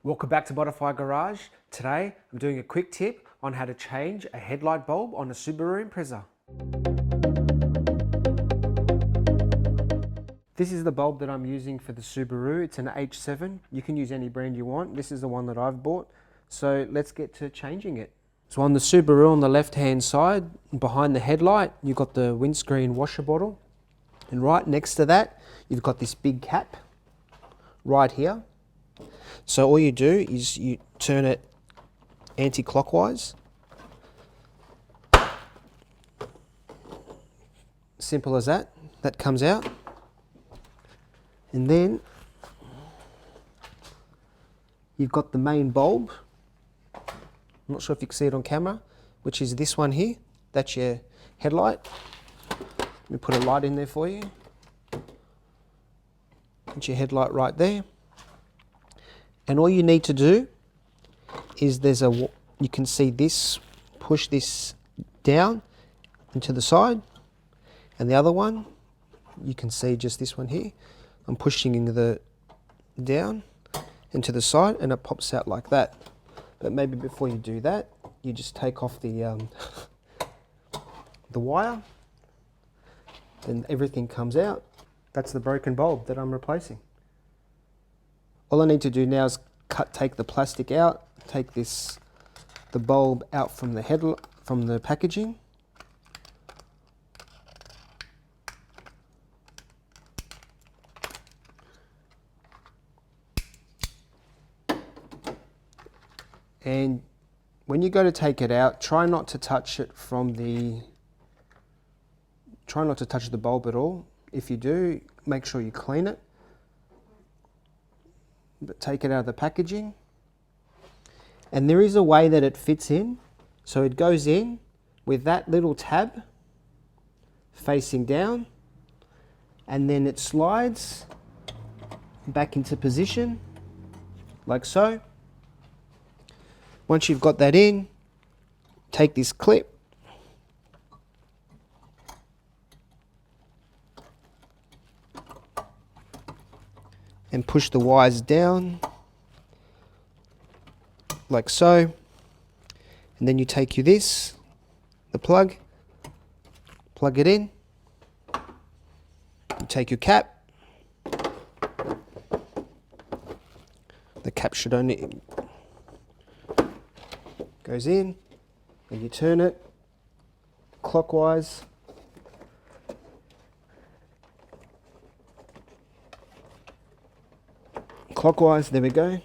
Welcome back to Modaufy Garage. Today I'm doing a quick tip on how to change a headlight bulb on a Subaru Impreza. This is the bulb that I'm using for the Subaru. It's an H7. You can use any brand you want. This is the one that I've bought. So let's get to changing it. So on the Subaru, on the left hand side, behind the headlight, you've got the windscreen washer bottle. And right next to that, you've got this big cap right here. So all you do is you turn it anti-clockwise. Simple as that. That comes out. And then you've got the main bulb. I'm not sure if you can see it on camera, which is this one here. That's your headlight. Let me put a light in there for you. That's your headlight right there. And all you need to do is you can see this, push this down into the side, and the other one, you can see just this one here. I'm pushing the down into the side and it pops out like that. But maybe before you do that, you just take off the wire, then everything comes out. That's the broken bulb that I'm replacing. All I need to do now is take the plastic out, take the bulb out from the packaging. And when you go to take it out, try not to touch it try not to touch the bulb at all. If you do, make sure you clean it. But take it out of the packaging, and there is a way that it fits in. So it goes in with that little tab facing down, and then it slides back into position like so. Once you've got that in, take this clip and push the wires down like so, and then you take the plug it in, you take your cap, the cap should only goes in, and you turn it clockwise. Clockwise, there we go.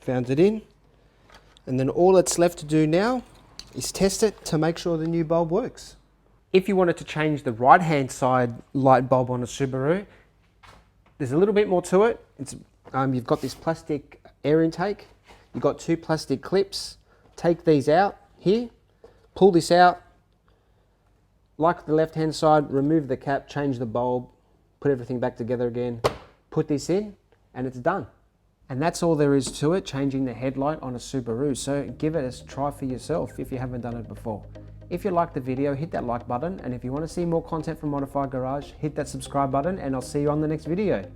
Found it in. And then all that's left to do now is test it to make sure the new bulb works. If you wanted to change the right hand side light bulb on a Subaru, there's a little bit more to it. You've got this plastic air intake. You've got two plastic clips. Take these out here, pull this out. Like the left hand side, remove the cap, change the bulb, put everything back together again, put this in, and it's done. And that's all there is to it, changing the headlight on a Subaru. So give it a try for yourself if you haven't done it before. If you liked the video, hit that like button. And if you want to see more content from Modaufy Garage, hit that subscribe button, and I'll see you on the next video.